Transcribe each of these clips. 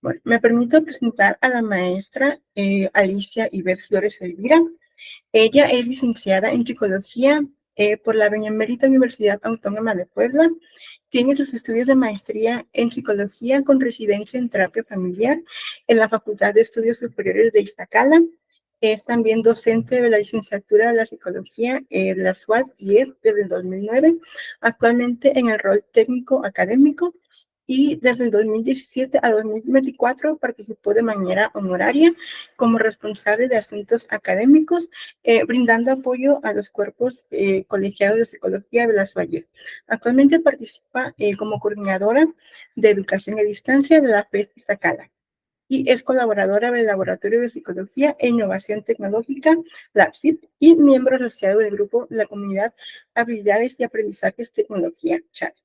Bueno, me permito presentar a la maestra Alicia Ivette Flores Elvira. Ella es licenciada en Psicología por la Benemérita Universidad Autónoma de Puebla. Tiene sus estudios de maestría en Psicología con residencia en Terapia Familiar en la Facultad de Estudios Superiores de Iztacala. Es también docente de la licenciatura de la Psicología de la SUAD y es desde el 2009, actualmente en el rol técnico académico, y desde el 2017 a 2024 participó de manera honoraria como responsable de asuntos académicos, brindando apoyo a los cuerpos colegiados de psicología de la SUAYES. Actualmente participa como coordinadora de educación a distancia de la FES Iztacala y es colaboradora del Laboratorio de Psicología e Innovación Tecnológica, LabSIT, y miembro asociado del grupo La Comunidad Habilidades y Aprendizajes Tecnología, CHAT.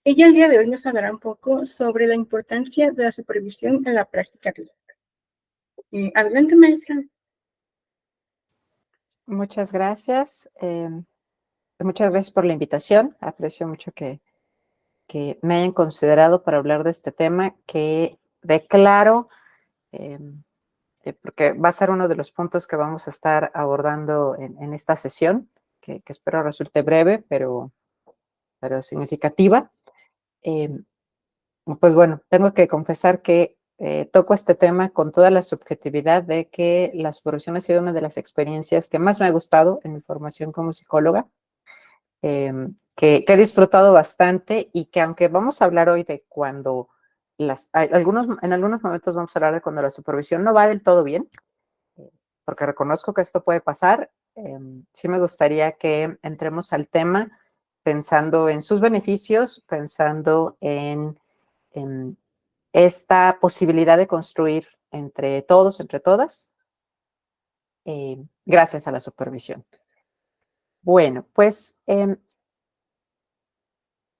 Ella el día de hoy nos hablará un poco sobre la importancia de la supervisión en la práctica clínica. Adelante, maestra. Muchas gracias. Muchas gracias por la invitación. Aprecio mucho que me hayan considerado para hablar de este tema que declaro, porque va a ser uno de los puntos que vamos a estar abordando en esta sesión, que espero resulte breve, pero significativa. Pues bueno, tengo que confesar que toco este tema con toda la subjetividad de que la supervisión ha sido una de las experiencias que más me ha gustado en mi formación como psicóloga, que he disfrutado bastante y que aunque vamos a hablar hoy de cuando en algunos momentos vamos a hablar de cuando la supervisión no va del todo bien, porque reconozco que esto puede pasar, sí me gustaría que entremos al tema pensando en sus beneficios, pensando en esta posibilidad de construir entre todos, entre todas, gracias a la supervisión. Bueno, pues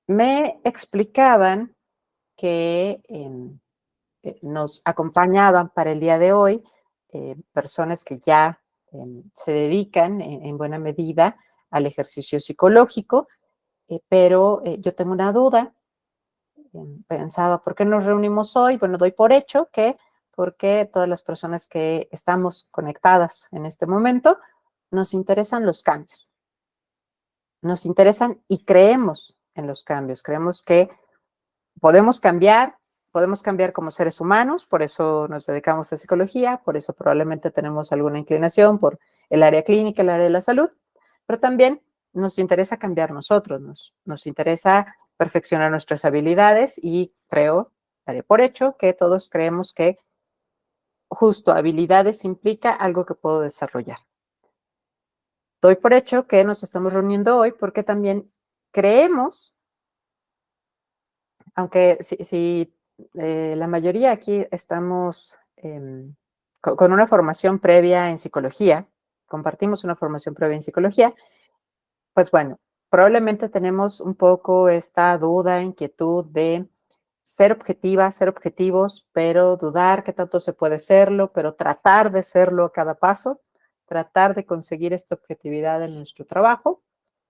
me explicaban que nos acompañaban para el día de hoy personas que ya se dedican en buena medida al ejercicio psicológico, pero yo tengo una duda. Pensaba, ¿por qué nos reunimos hoy? Bueno, doy por hecho que porque todas las personas que estamos conectadas en este momento nos interesan los cambios. Nos interesan y creemos en los cambios. Creemos que podemos cambiar como seres humanos, por eso nos dedicamos a psicología, por eso probablemente tenemos alguna inclinación por el área clínica, el área de la salud, pero también nos interesa cambiar nosotros, nos interesa perfeccionar nuestras habilidades y daré por hecho que todos creemos que justo habilidades implica algo que puedo desarrollar. Doy por hecho que nos estamos reuniendo hoy porque también creemos, aunque si la mayoría aquí estamos con una formación previa en psicología, compartimos una formación previa en psicología, pues bueno, probablemente tenemos un poco esta duda, inquietud de ser objetiva, ser objetivos, pero dudar qué tanto se puede serlo, pero tratar de serlo a cada paso, tratar de conseguir esta objetividad en nuestro trabajo.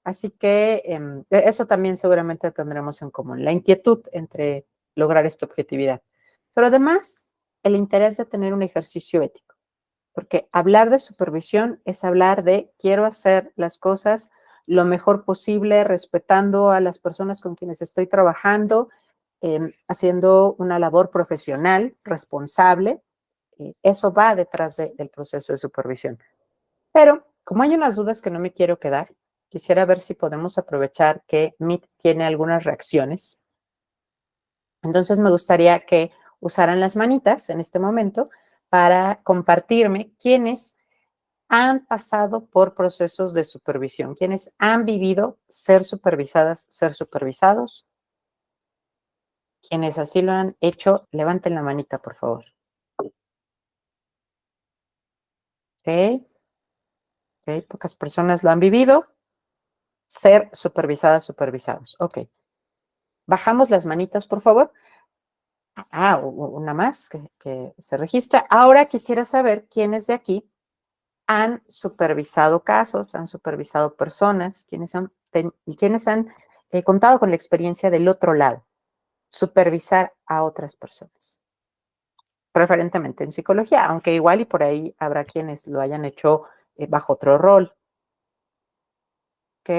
Así que eso también seguramente tendremos en común, la inquietud entre lograr esta objetividad. Pero además, el interés de tener un ejercicio ético, porque hablar de supervisión es hablar de quiero hacer las cosas lo mejor posible, respetando a las personas con quienes estoy trabajando, haciendo una labor profesional, responsable. Eso va detrás del proceso de supervisión. Pero como hay unas dudas que no me quiero quedar, quisiera ver si podemos aprovechar que Meet tiene algunas reacciones. Entonces me gustaría que usaran las manitas en este momento para compartirme quiénes han pasado por procesos de supervisión, quiénes han vivido ser supervisadas, ser supervisados. Quienes así lo han hecho, levanten la manita, por favor. Ok, pocas personas lo han vivido. Ser supervisadas, supervisados. Ok. Bajamos las manitas, por favor. Una más que se registra. Ahora quisiera saber quiénes de aquí han supervisado casos, han supervisado personas, quiénes han contado con la experiencia del otro lado, supervisar a otras personas. preferentemente en psicología, aunque igual y por ahí habrá quienes lo hayan hecho bajo otro rol. ¿Ok?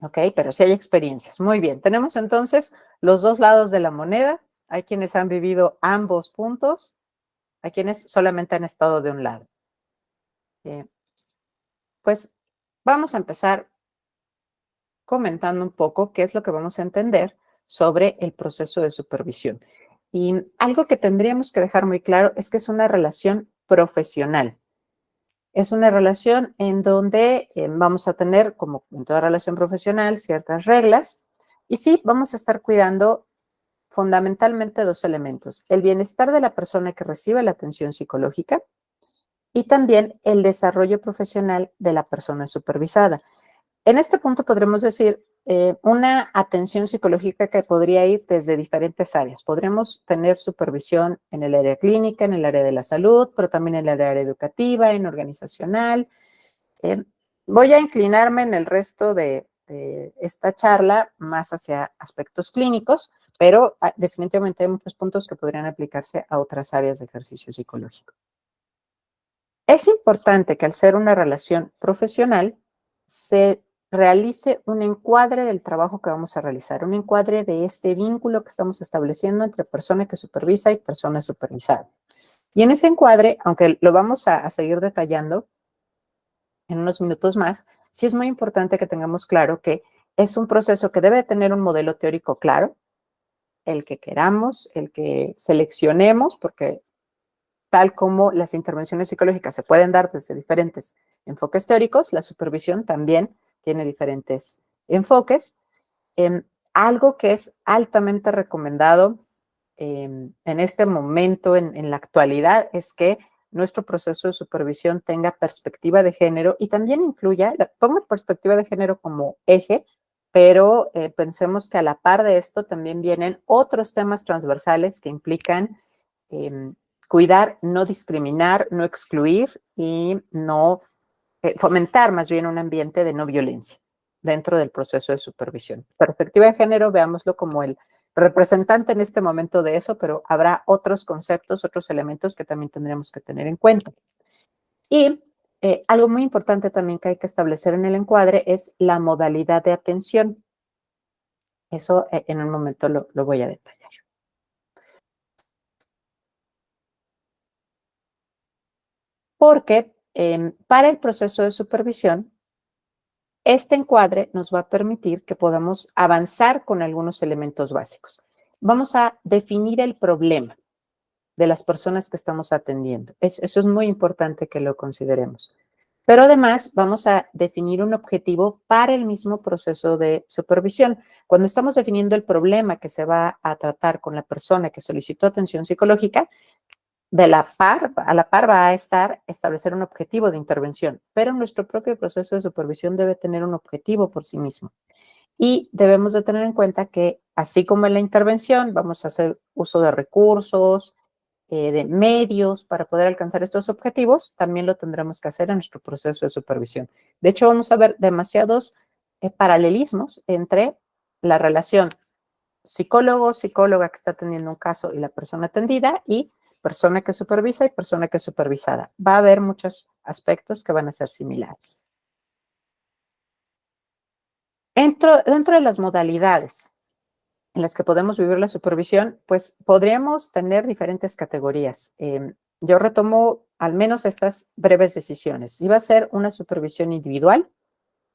Ok, pero sí hay experiencias. Muy bien, tenemos entonces los dos lados de la moneda. Hay quienes han vivido ambos puntos, hay quienes solamente han estado de un lado. Pues vamos a empezar comentando un poco qué es lo que vamos a entender sobre el proceso de supervisión. Y algo que tendríamos que dejar muy claro es que es una relación profesional. Es una relación en donde vamos a tener, como en toda relación profesional, ciertas reglas. Y sí, vamos a estar cuidando fundamentalmente dos elementos: el bienestar de la persona que recibe la atención psicológica y también el desarrollo profesional de la persona supervisada. En este punto podremos decir una atención psicológica que podría ir desde diferentes áreas. Podremos tener supervisión en el área clínica, en el área de la salud, pero también en el área educativa, en organizacional. Eh, Voy a inclinarme en el resto de esta charla más hacia aspectos clínicos, pero definitivamente hay muchos puntos que podrían aplicarse a otras áreas de ejercicio psicológico. Es importante que al ser una relación profesional se realice un encuadre del trabajo que vamos a realizar, un encuadre de este vínculo que estamos estableciendo entre persona que supervisa y persona supervisada. Y en ese encuadre, aunque lo vamos a seguir detallando en unos minutos más, sí es muy importante que tengamos claro que es un proceso que debe tener un modelo teórico claro, el que queramos, el que seleccionemos, porque tal como las intervenciones psicológicas se pueden dar desde diferentes enfoques teóricos, la supervisión también tiene diferentes enfoques. Algo que es altamente recomendado en este momento, en la actualidad, es que nuestro proceso de supervisión tenga perspectiva de género y también incluya, pongo perspectiva de género como eje, pero pensemos que a la par de esto también vienen otros temas transversales que implican eh, cuidar, no discriminar, no excluir y no fomentar más bien un ambiente de no violencia dentro del proceso de supervisión. Perspectiva de género, veámoslo como el representante en este momento de eso, pero habrá otros conceptos, otros elementos que también tendremos que tener en cuenta. Y algo muy importante también que hay que establecer en el encuadre es la modalidad de atención. Eso en un momento lo voy a detallar. Porque para el proceso de supervisión, este encuadre nos va a permitir que podamos avanzar con algunos elementos básicos. Vamos a definir el problema de las personas que estamos atendiendo. Eso es muy importante que lo consideremos. Pero además vamos a definir un objetivo para el mismo proceso de supervisión. Cuando estamos definiendo el problema que se va a tratar con la persona que solicitó atención psicológica, a la par va a estar establecer un objetivo de intervención, pero nuestro propio proceso de supervisión debe tener un objetivo por sí mismo. Y debemos de tener en cuenta que, así como en la intervención, vamos a hacer uso de recursos, de medios para poder alcanzar estos objetivos, también lo tendremos que hacer en nuestro proceso de supervisión. De hecho, vamos a ver demasiados paralelismos entre la relación psicólogo, psicóloga que está teniendo un caso y la persona atendida, y persona que supervisa y persona que es supervisada. Va a haber muchos aspectos que van a ser similares. Dentro de las modalidades en las que podemos vivir la supervisión, pues podríamos tener diferentes categorías. Yo retomo al menos estas breves decisiones. ¿Iba a ser una supervisión individual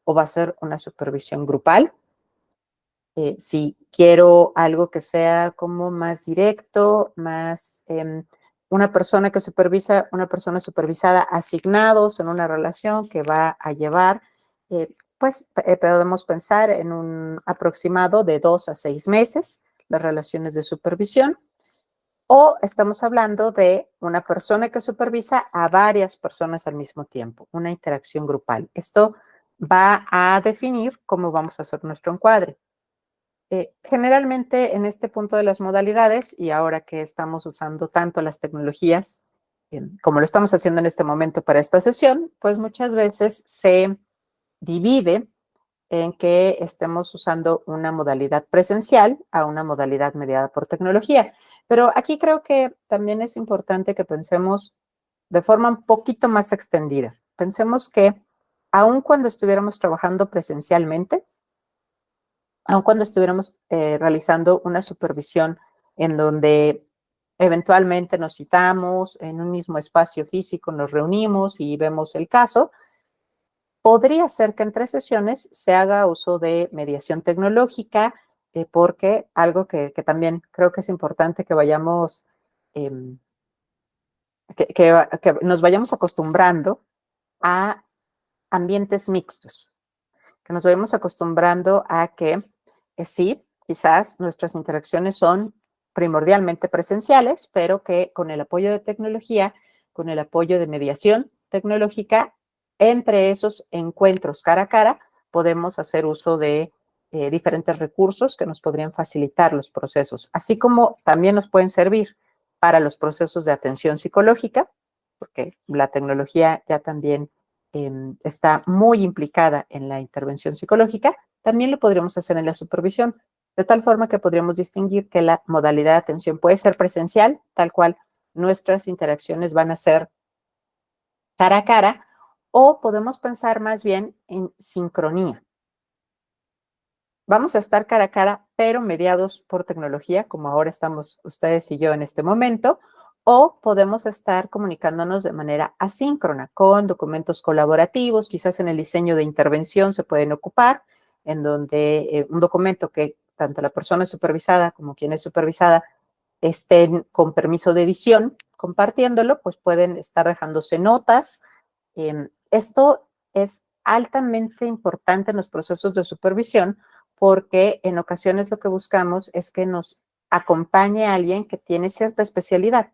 o va a ser una supervisión grupal? Si quiero algo que sea como más directo, más una persona que supervisa, una persona supervisada, asignados en una relación que va a llevar, pues podemos pensar en un aproximado de 2 a 6 meses, las relaciones de supervisión, o estamos hablando de una persona que supervisa a varias personas al mismo tiempo, una interacción grupal. Esto va a definir cómo vamos a hacer nuestro encuadre. Generalmente en este punto de las modalidades, y ahora que estamos usando tanto las tecnologías como lo estamos haciendo en este momento para esta sesión, pues muchas veces se divide en que estemos usando una modalidad presencial a una modalidad mediada por tecnología. Pero aquí creo que también es importante que pensemos de forma un poquito más extendida. Pensemos que aun cuando estuviéramos trabajando presencialmente, aun cuando estuviéramos realizando una supervisión en donde eventualmente nos citamos en un mismo espacio físico, nos reunimos y vemos el caso, podría ser que en 3 sesiones se haga uso de mediación tecnológica, porque algo que también creo que es importante que vayamos, em, que nos vayamos acostumbrando a ambientes mixtos, que nos vayamos acostumbrando a que sí, quizás nuestras interacciones son primordialmente presenciales, pero que con el apoyo de tecnología, con el apoyo de mediación tecnológica, entre esos encuentros cara a cara, podemos hacer uso de diferentes recursos que nos podrían facilitar los procesos, así como también nos pueden servir para los procesos de atención psicológica, porque la tecnología ya también está muy implicada en la intervención psicológica, también lo podríamos hacer en la supervisión, de tal forma que podríamos distinguir que la modalidad de atención puede ser presencial, tal cual nuestras interacciones van a ser cara a cara, o podemos pensar más bien en sincronía. Vamos a estar cara a cara, pero mediados por tecnología, como ahora estamos ustedes y yo en este momento, o podemos estar comunicándonos de manera asíncrona con documentos colaborativos, quizás en el diseño de intervención se pueden ocupar, en donde un documento que tanto la persona supervisada como quien es supervisada estén con permiso de edición compartiéndolo, pues pueden estar dejándose notas. Esto es altamente importante en los procesos de supervisión porque en ocasiones lo que buscamos es que nos acompañe a alguien que tiene cierta especialidad,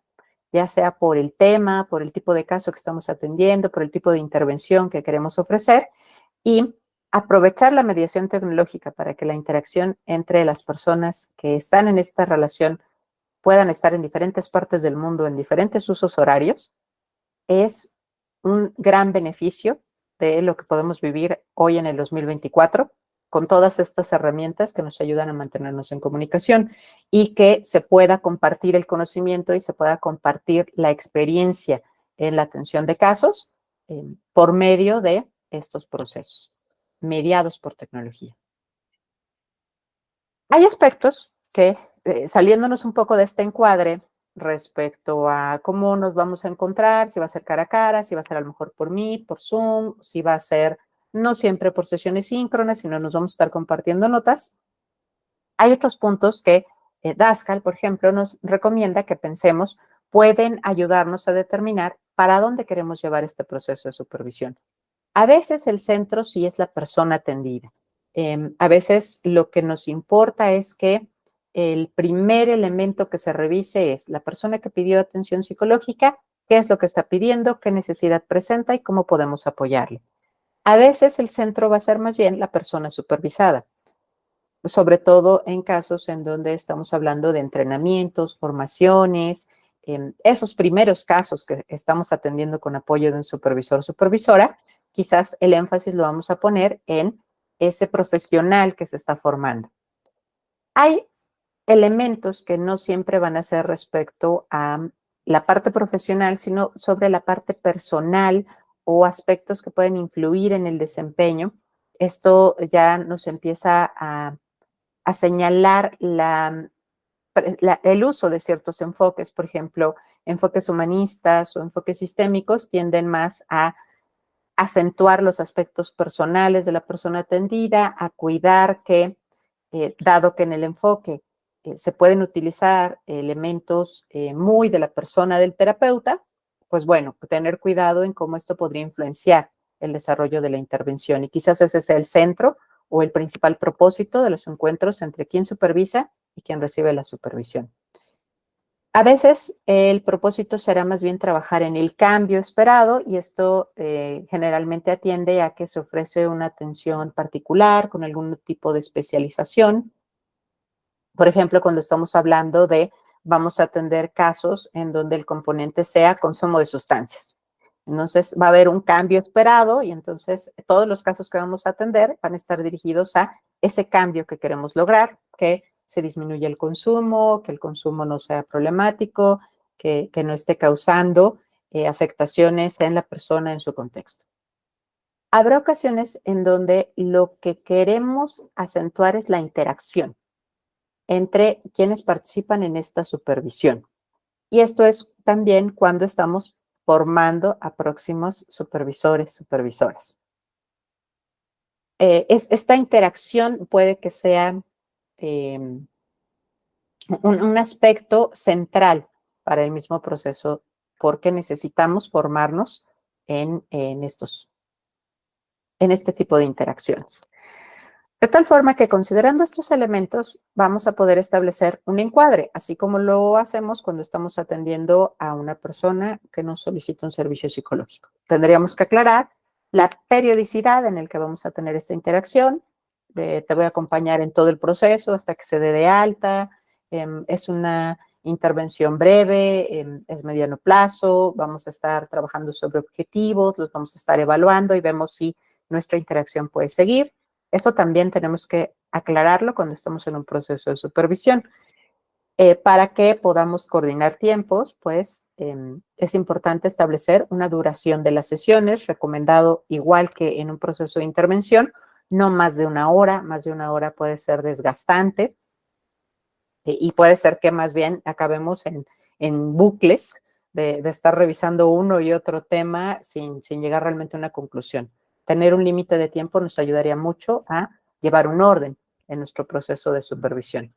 ya sea por el tema, por el tipo de caso que estamos atendiendo, por el tipo de intervención que queremos ofrecer y aprovechar la mediación tecnológica para que la interacción entre las personas que están en esta relación puedan estar en diferentes partes del mundo, en diferentes usos horarios, es un gran beneficio de lo que podemos vivir hoy en el 2024 con todas estas herramientas que nos ayudan a mantenernos en comunicación y que se pueda compartir el conocimiento y se pueda compartir la experiencia en la atención de casos por medio de estos procesos mediados por tecnología. Hay aspectos que, saliéndonos un poco de este encuadre respecto a cómo nos vamos a encontrar, si va a ser cara a cara, si va a ser a lo mejor por Meet, por Zoom, si va a ser no siempre por sesiones síncronas, sino nos vamos a estar compartiendo notas. Hay otros puntos que Daskal, por ejemplo, nos recomienda que pensemos, pueden ayudarnos a determinar para dónde queremos llevar este proceso de supervisión. A veces el centro sí es la persona atendida. A veces lo que nos importa es que el primer elemento que se revise es la persona que pidió atención psicológica, qué es lo que está pidiendo, qué necesidad presenta y cómo podemos apoyarle. A veces el centro va a ser más bien la persona supervisada, sobre todo en casos en donde estamos hablando de entrenamientos, formaciones, esos primeros casos que estamos atendiendo con apoyo de un supervisor o supervisora, quizás el énfasis lo vamos a poner en ese profesional que se está formando. Hay elementos que no siempre van a ser respecto a la parte profesional, sino sobre la parte personal o aspectos que pueden influir en el desempeño. Esto ya nos empieza a señalar el uso de ciertos enfoques, por ejemplo, enfoques humanistas o enfoques sistémicos tienden más a acentuar los aspectos personales de la persona atendida, a cuidar que, dado que en el enfoque se pueden utilizar elementos muy de la persona del terapeuta, pues bueno, tener cuidado en cómo esto podría influenciar el desarrollo de la intervención. Y quizás ese sea el centro o el principal propósito de los encuentros entre quien supervisa y quien recibe la supervisión. A veces el propósito será más bien trabajar en el cambio esperado y esto generalmente atiende a que se ofrece una atención particular con algún tipo de especialización. Por ejemplo, cuando estamos hablando de vamos a atender casos en donde el componente sea consumo de sustancias. Entonces, va a haber un cambio esperado y entonces todos los casos que vamos a atender van a estar dirigidos a ese cambio que queremos lograr, que se disminuya el consumo, que el consumo no sea problemático, que no esté causando afectaciones en la persona, en su contexto. Habrá ocasiones en donde lo que queremos acentuar es la interacción entre quienes participan en esta supervisión. Y esto es también cuando estamos formando a próximos supervisores, supervisoras. Esta interacción puede que sea un aspecto central para el mismo proceso porque necesitamos formarnos en este tipo de interacciones. De tal forma que considerando estos elementos vamos a poder establecer un encuadre, así como lo hacemos cuando estamos atendiendo a una persona que nos solicita un servicio psicológico. Tendríamos que aclarar la periodicidad en la que vamos a tener esta interacción. Te voy a acompañar en todo el proceso hasta que se dé de alta. Es una intervención breve, es mediano plazo, vamos a estar trabajando sobre objetivos, los vamos a estar evaluando y vemos si nuestra interacción puede seguir. Eso también tenemos que aclararlo cuando estamos en un proceso de supervisión. Para que podamos coordinar tiempos, pues es importante establecer una duración de las sesiones, recomendado igual que en un proceso de intervención, no más de 1 hora, más de 1 hora puede ser desgastante y puede ser que más bien acabemos en bucles de estar revisando uno y otro tema sin llegar realmente a una conclusión. Tener un límite de tiempo nos ayudaría mucho a llevar un orden en nuestro proceso de supervisión.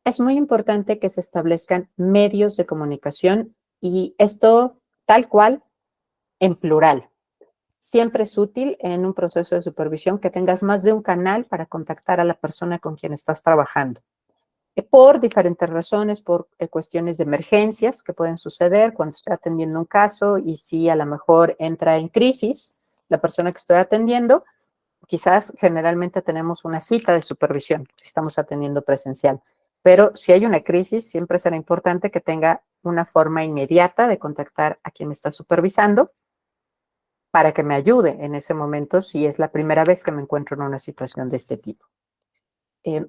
Es muy importante que se establezcan medios de comunicación y esto tal cual en plural. Siempre es útil en un proceso de supervisión que tengas más de un canal para contactar a la persona con quien estás trabajando. Por diferentes razones, por cuestiones de emergencias que pueden suceder cuando estoy atendiendo un caso y si a lo mejor entra en crisis la persona que estoy atendiendo, quizás generalmente tenemos una cita de supervisión si estamos atendiendo presencial. Pero si hay una crisis, siempre será importante que tenga una forma inmediata de contactar a quien me está supervisando para que me ayude en ese momento si es la primera vez que me encuentro en una situación de este tipo. Eh,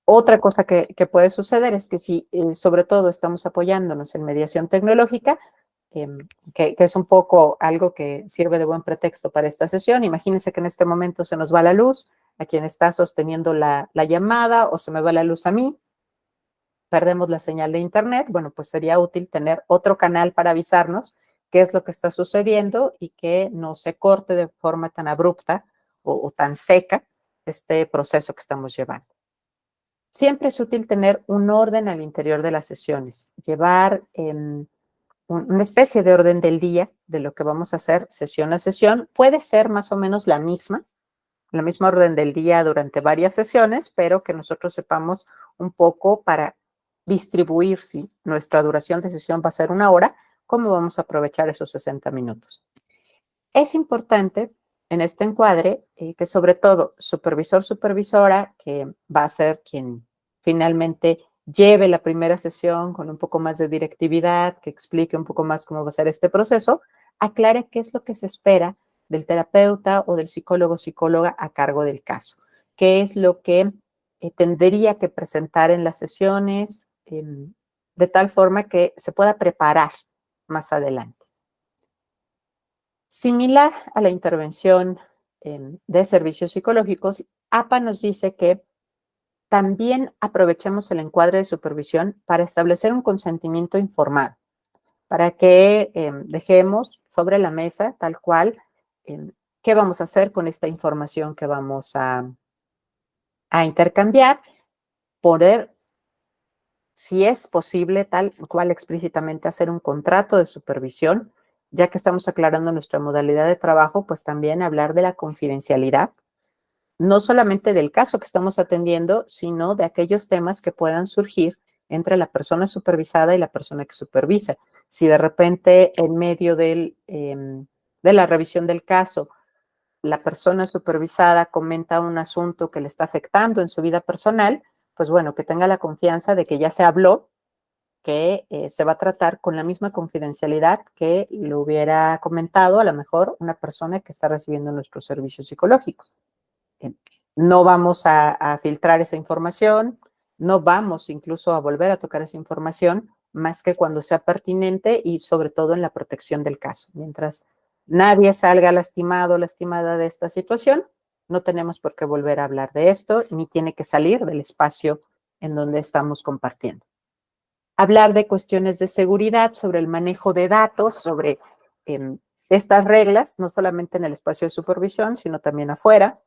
Otra cosa que puede suceder es que si sobre todo estamos apoyándonos en mediación tecnológica, eh, que es un poco algo que sirve de buen pretexto para esta sesión, imagínense que en este momento se nos va la luz a quien está sosteniendo la llamada o se me va la luz a mí, perdemos la señal de internet, bueno, pues sería útil tener otro canal para avisarnos qué es lo que está sucediendo y que no se corte de forma tan abrupta o tan seca este proceso que estamos llevando. Siempre es útil tener un orden al interior de las sesiones, llevar una especie de orden del día de lo que vamos a hacer sesión a sesión. Puede ser más o menos la misma orden del día durante varias sesiones, pero que nosotros sepamos un poco para distribuir si nuestra duración de sesión va a ser 1 hora, cómo vamos a aprovechar esos 60 minutos. Es importante en este encuadre que sobre todo supervisor, supervisora, que va a ser quien finalmente lleve la primera sesión con un poco más de directividad, que explique un poco más cómo va a ser este proceso, aclare qué es lo que se espera del terapeuta o del psicólogo, psicóloga a cargo del caso, qué es lo que tendría que presentar en las sesiones, de tal forma que se pueda preparar más adelante. Similar a la intervención de servicios psicológicos, APA nos dice que también aprovechemos el encuadre de supervisión para establecer un consentimiento informado, para que dejemos sobre la mesa tal cual qué vamos a hacer con esta información que vamos a intercambiar, poder, si es posible, tal cual explícitamente hacer un contrato de supervisión, ya que estamos aclarando nuestra modalidad de trabajo, pues también hablar de la confidencialidad, no solamente del caso que estamos atendiendo, sino de aquellos temas que puedan surgir entre la persona supervisada y la persona que supervisa. Si de repente en medio de la revisión del caso, la persona supervisada comenta un asunto que le está afectando en su vida personal, pues bueno, que tenga la confianza de que ya se habló que se va a tratar con la misma confidencialidad que lo hubiera comentado a lo mejor una persona que está recibiendo nuestros servicios psicológicos. No vamos a filtrar esa información, no vamos incluso a volver a tocar esa información más que cuando sea pertinente y sobre todo en la protección del caso. Mientras nadie salga lastimado o lastimada de esta situación, no tenemos por qué volver a hablar de esto, ni tiene que salir del espacio en donde estamos compartiendo. Hablar de cuestiones de seguridad, sobre el manejo de datos, sobre estas reglas, no solamente en el espacio de supervisión, sino también afuera.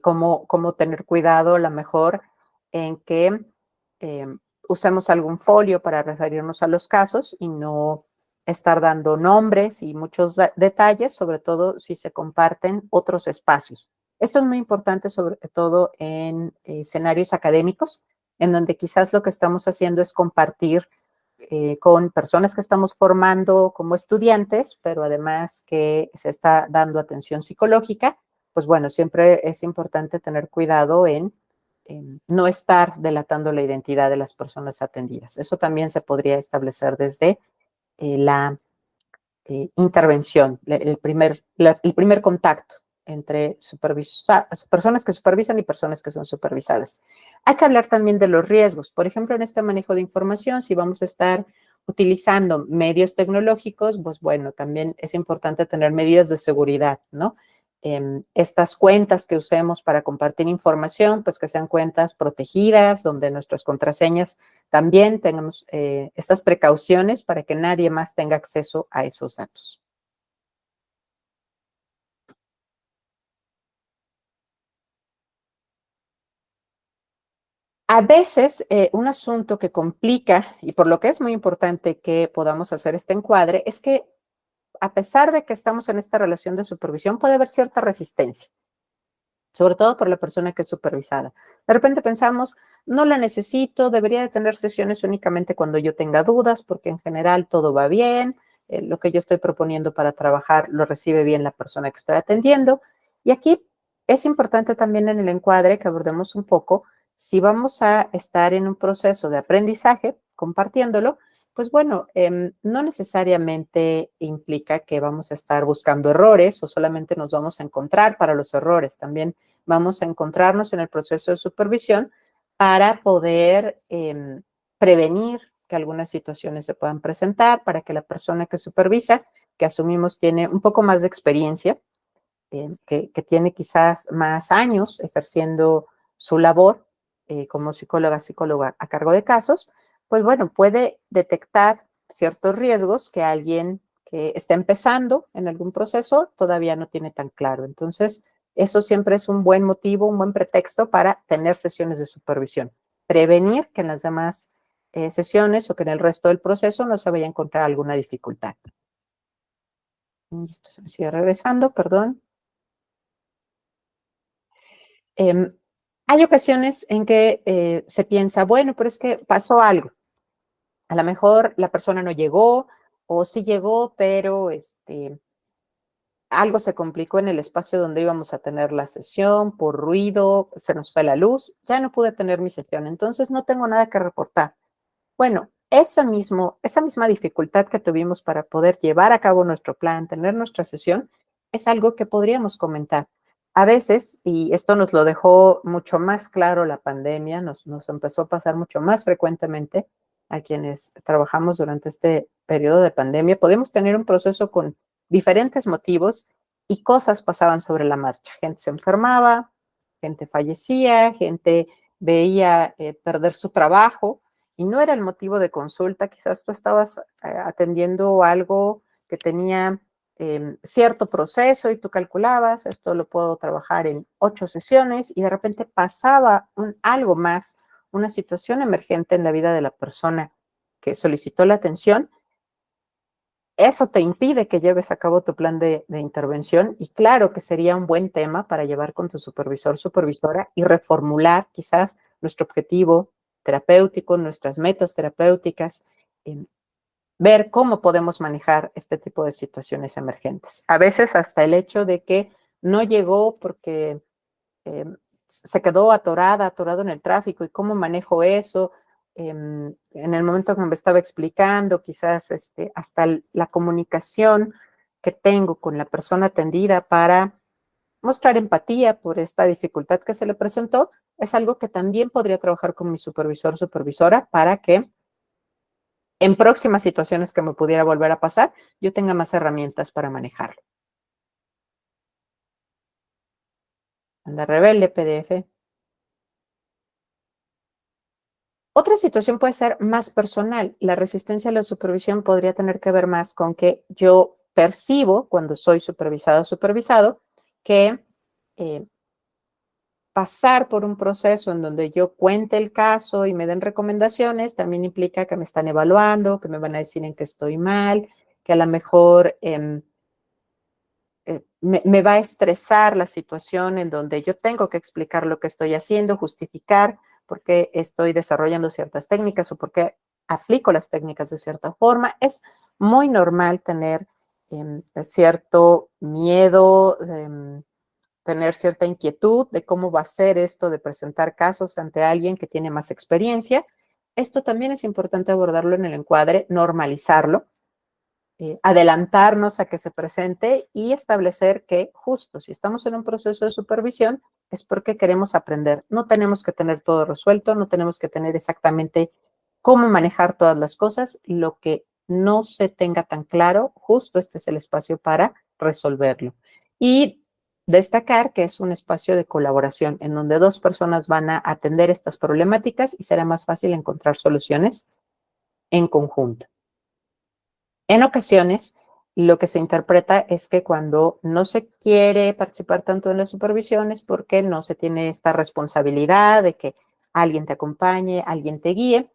Cómo tener cuidado a lo mejor en que usemos algún folio para referirnos a los casos y no estar dando nombres y muchos detalles, sobre todo si se comparten otros espacios. Esto es muy importante, sobre todo en escenarios académicos, en donde quizás lo que estamos haciendo es compartir con personas que estamos formando como estudiantes, pero además que se está dando atención psicológica. Pues bueno, siempre es importante tener cuidado en no estar delatando la identidad de las personas atendidas. Eso también se podría establecer desde la intervención, el primer contacto entre personas que supervisan y personas que son supervisadas. Hay que hablar también de los riesgos. Por ejemplo, en este manejo de información, si vamos a estar utilizando medios tecnológicos, pues bueno, también es importante tener medidas de seguridad, ¿no? Estas cuentas que usemos para compartir información, pues que sean cuentas protegidas, donde nuestras contraseñas también tengamos estas precauciones para que nadie más tenga acceso a esos datos. A veces, un asunto que complica, y por lo que es muy importante que podamos hacer este encuadre, es que a pesar de que estamos en esta relación de supervisión, puede haber cierta resistencia, sobre todo por la persona que es supervisada. De repente pensamos, no la necesito, debería de tener sesiones únicamente cuando yo tenga dudas, porque en general todo va bien, lo que yo estoy proponiendo para trabajar lo recibe bien la persona que estoy atendiendo. Y aquí es importante también en el encuadre que abordemos un poco si vamos a estar en un proceso de aprendizaje compartiéndolo, pues bueno, no necesariamente implica que vamos a estar buscando errores o solamente nos vamos a encontrar para los errores. También vamos a encontrarnos en el proceso de supervisión para poder prevenir que algunas situaciones se puedan presentar, para que la persona que supervisa, que asumimos tiene un poco más de experiencia, que tiene quizás más años ejerciendo su labor como psicóloga a cargo de casos, pues bueno, puede detectar ciertos riesgos que alguien que está empezando en algún proceso todavía no tiene tan claro. Entonces, eso siempre es un buen motivo, un buen pretexto para tener sesiones de supervisión. Prevenir que en las demás sesiones o que en el resto del proceso no se vaya a encontrar alguna dificultad. Esto se me sigue regresando, perdón. Eh, Hay ocasiones en que se piensa, bueno, pero es que pasó algo. A lo mejor la persona no llegó o sí llegó, pero algo se complicó en el espacio donde íbamos a tener la sesión por ruido, se nos fue la luz, ya no pude tener mi sesión, entonces no tengo nada que reportar. Bueno, esa misma dificultad que tuvimos para poder llevar a cabo nuestro plan, tener nuestra sesión, es algo que podríamos comentar. A veces, y esto nos lo dejó mucho más claro la pandemia, nos empezó a pasar mucho más frecuentemente a quienes trabajamos durante este periodo de pandemia, podemos tener un proceso con diferentes motivos y cosas pasaban sobre la marcha. Gente se enfermaba, gente fallecía, gente veía perder su trabajo, y no era el motivo de consulta, quizás tú estabas atendiendo algo que tenía cierto proceso y tú calculabas, esto lo puedo trabajar en 8 sesiones y de repente pasaba algo más, una situación emergente en la vida de la persona que solicitó la atención. Eso te impide que lleves a cabo tu plan de intervención y claro que sería un buen tema para llevar con tu supervisor, supervisora y reformular quizás nuestro objetivo terapéutico, nuestras metas terapéuticas, ver cómo podemos manejar este tipo de situaciones emergentes. A veces hasta el hecho de que no llegó porque se quedó atorado en el tráfico y cómo manejo eso, en el momento que me estaba explicando, quizás hasta la comunicación que tengo con la persona atendida para mostrar empatía por esta dificultad que se le presentó, es algo que también podría trabajar con mi supervisor o supervisora para que en próximas situaciones que me pudiera volver a pasar, yo tenga más herramientas para manejarlo. Anda rebelde, PDF. Otra situación puede ser más personal. La resistencia a la supervisión podría tener que ver más con que yo percibo cuando soy supervisado o supervisado que eh, pasar por un proceso en donde yo cuente el caso y me den recomendaciones también implica que me están evaluando, que me van a decir en qué estoy mal, que a lo mejor me va a estresar la situación en donde yo tengo que explicar lo que estoy haciendo, justificar por qué estoy desarrollando ciertas técnicas o por qué aplico las técnicas de cierta forma. Es muy normal tener cierto miedo, tener cierta inquietud de cómo va a ser esto de presentar casos ante alguien que tiene más experiencia. Esto también es importante abordarlo en el encuadre, normalizarlo, adelantarnos a que se presente y establecer que justo si estamos en un proceso de supervisión es porque queremos aprender. No tenemos que tener todo resuelto, no tenemos que tener exactamente cómo manejar todas las cosas. Lo que no se tenga tan claro, justo este es el espacio para resolverlo. Y destacar que es un espacio de colaboración en donde dos personas van a atender estas problemáticas y será más fácil encontrar soluciones en conjunto. En ocasiones, lo que se interpreta es que cuando no se quiere participar tanto en las supervisiones porque no se tiene esta responsabilidad de que alguien te acompañe, alguien te guíe.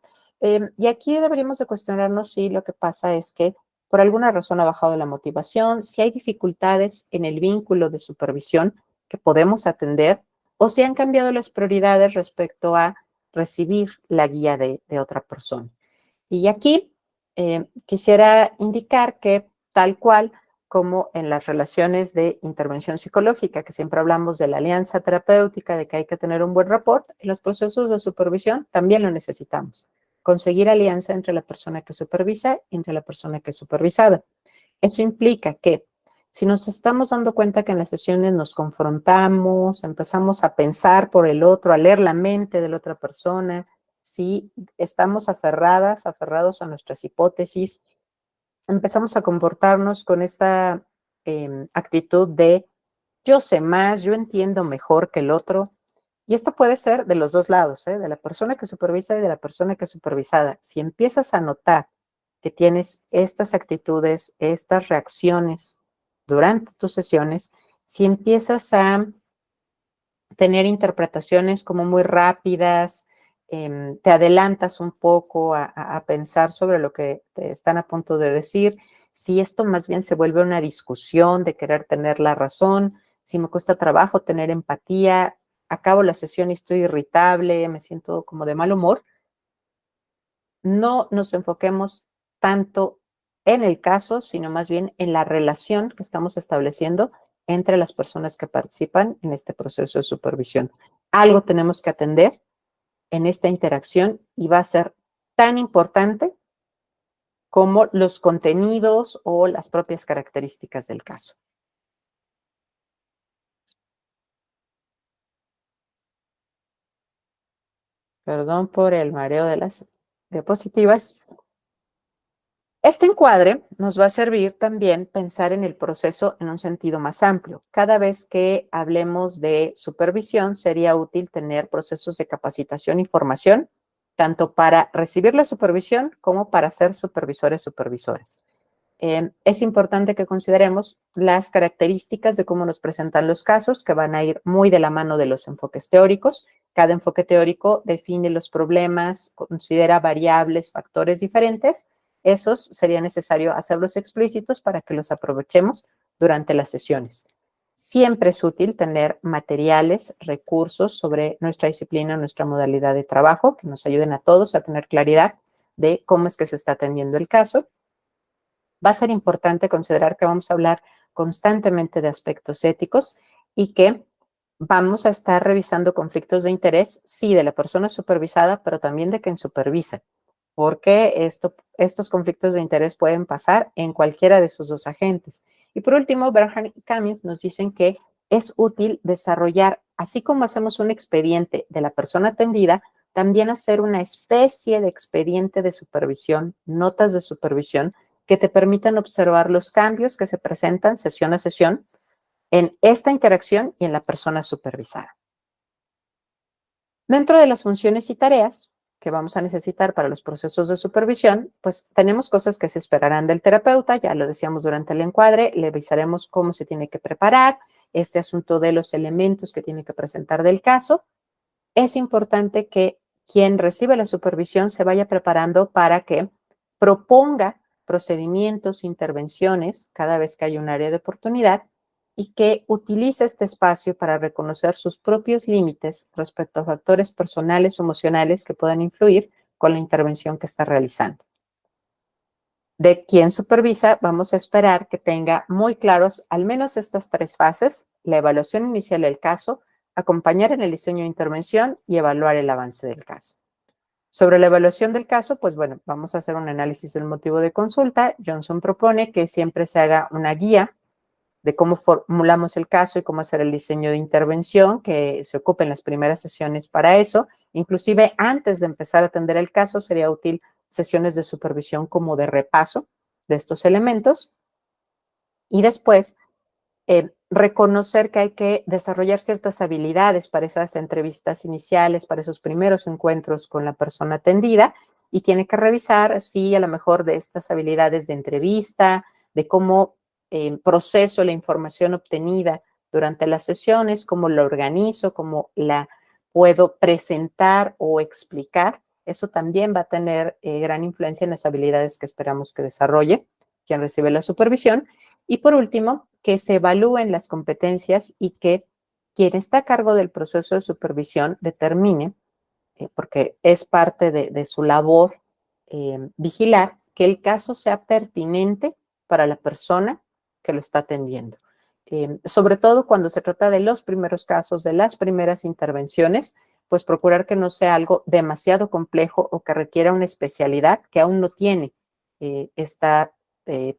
Y aquí deberíamos de cuestionarnos si lo que pasa es que por alguna razón ha bajado la motivación, si hay dificultades en el vínculo de supervisión que podemos atender o si han cambiado las prioridades respecto a recibir la guía de otra persona. Y aquí quisiera indicar que tal cual como en las relaciones de intervención psicológica, que siempre hablamos de la alianza terapéutica, de que hay que tener un buen rapport, en los procesos de supervisión también lo necesitamos. Conseguir alianza entre la persona que supervisa y entre la persona que es supervisada. Eso implica que si nos estamos dando cuenta que en las sesiones nos confrontamos, empezamos a pensar por el otro, a leer la mente de la otra persona, si estamos aferrados a nuestras hipótesis, empezamos a comportarnos con esta actitud de yo sé más, yo entiendo mejor que el otro. Y esto puede ser de los dos lados, de la persona que supervisa y de la persona que es supervisada. Si empiezas a notar que tienes estas actitudes, estas reacciones durante tus sesiones, si empiezas a tener interpretaciones como muy rápidas, te adelantas un poco a pensar sobre lo que te están a punto de decir, si esto más bien se vuelve una discusión de querer tener la razón, si me cuesta trabajo tener empatía, acabo la sesión y estoy irritable, me siento como de mal humor, no nos enfoquemos tanto en el caso, sino más bien en la relación que estamos estableciendo entre las personas que participan en este proceso de supervisión. Algo tenemos que atender en esta interacción y va a ser tan importante como los contenidos o las propias características del caso. Perdón por el mareo de las diapositivas. Este encuadre nos va a servir también pensar en el proceso en un sentido más amplio. Cada vez que hablemos de supervisión, sería útil tener procesos de capacitación y formación, tanto para recibir la supervisión como para ser supervisores. Es importante que consideremos las características de cómo nos presentan los casos, que van a ir muy de la mano de los enfoques teóricos. Cada enfoque teórico define los problemas, considera variables, factores diferentes. Esos sería necesario hacerlos explícitos para que los aprovechemos durante las sesiones. Siempre es útil tener materiales, recursos sobre nuestra disciplina, nuestra modalidad de trabajo, que nos ayuden a todos a tener claridad de cómo es que se está atendiendo el caso. Va a ser importante considerar que vamos a hablar constantemente de aspectos éticos y que Vamos a estar revisando conflictos de interés, sí, de la persona supervisada, pero también de quien supervisa, porque estos conflictos de interés pueden pasar en cualquiera de esos dos agentes. Y por último, Bernhard y Cummings nos dicen que es útil desarrollar, así como hacemos un expediente de la persona atendida, también hacer una especie de expediente de supervisión, notas de supervisión, que te permitan observar los cambios que se presentan sesión a sesión en esta interacción y en la persona supervisada. Dentro de las funciones y tareas que vamos a necesitar para los procesos de supervisión, pues tenemos cosas que se esperarán del terapeuta, ya lo decíamos durante el encuadre, le avisaremos cómo se tiene que preparar, este asunto de los elementos que tiene que presentar del caso. Es importante que quien recibe la supervisión se vaya preparando para que proponga procedimientos, intervenciones cada vez que hay un área de oportunidad y que utilice este espacio para reconocer sus propios límites respecto a factores personales o emocionales que puedan influir con la intervención que está realizando. De quien supervisa, vamos a esperar que tenga muy claros al menos estas tres fases: la evaluación inicial del caso, acompañar en el diseño de intervención y evaluar el avance del caso. Sobre la evaluación del caso, pues bueno, vamos a hacer un análisis del motivo de consulta. Johnson propone que siempre se haga una guía de cómo formulamos el caso y cómo hacer el diseño de intervención, que se ocupen las primeras sesiones para eso. Inclusive antes de empezar a atender el caso, sería útil sesiones de supervisión como de repaso de estos elementos. Y después, reconocer que hay que desarrollar ciertas habilidades para esas entrevistas iniciales, para esos primeros encuentros con la persona atendida, y tiene que revisar si a lo mejor de estas habilidades de entrevista, de cómo proceso la información obtenida durante las sesiones, cómo la organizo, cómo la puedo presentar o explicar. Eso también va a tener gran influencia en las habilidades que esperamos que desarrolle quien recibe la supervisión. Y por último, que se evalúen las competencias y que quien está a cargo del proceso de supervisión determine, porque es parte de su labor, vigilar que el caso sea pertinente para la persona que lo está atendiendo. Sobre todo cuando se trata de los primeros casos, de las primeras intervenciones, pues procurar que no sea algo demasiado complejo o que requiera una especialidad que aún no tiene esta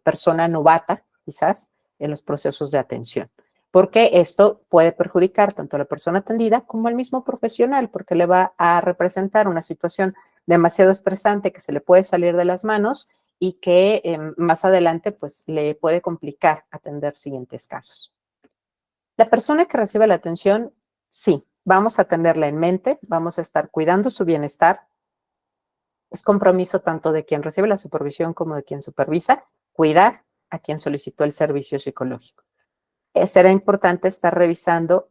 persona novata, quizás, en los procesos de atención, porque esto puede perjudicar tanto a la persona atendida como al mismo profesional, porque le va a representar una situación demasiado estresante que se le puede salir de las manos y que más adelante pues le puede complicar atender siguientes casos. La persona que recibe la atención, sí, vamos a tenerla en mente, vamos a estar cuidando su bienestar. Es compromiso tanto de quien recibe la supervisión como de quien supervisa, cuidar a quien solicitó el servicio psicológico. Será importante estar revisando,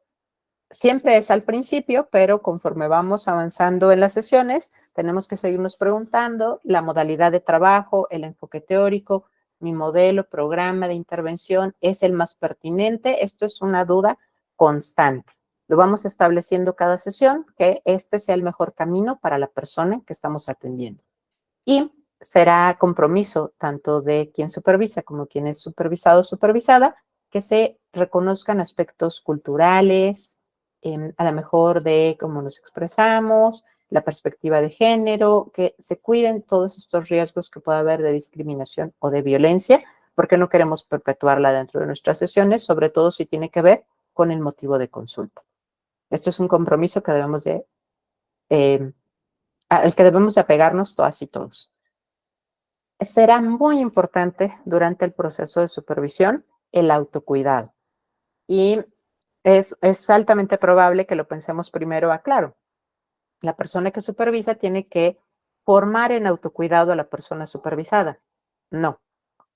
siempre es al principio, pero conforme vamos avanzando en las sesiones, tenemos que seguirnos preguntando la modalidad de trabajo, el enfoque teórico, mi modelo, programa de intervención, ¿es el más pertinente? Esto es una duda constante. Lo vamos estableciendo cada sesión, que este sea el mejor camino para la persona que estamos atendiendo. Y será compromiso tanto de quien supervisa como quien es supervisado o supervisada, que se reconozcan aspectos culturales, a lo mejor de cómo nos expresamos, la perspectiva de género, que se cuiden todos estos riesgos que pueda haber de discriminación o de violencia, porque no queremos perpetuarla dentro de nuestras sesiones, sobre todo si tiene que ver con el motivo de consulta. Esto es un compromiso que debemos al que debemos de apegarnos todas y todos. Será muy importante durante el proceso de supervisión el autocuidado. Y es altamente probable que lo pensemos primero claro, la persona que supervisa tiene que formar en autocuidado a la persona supervisada. No,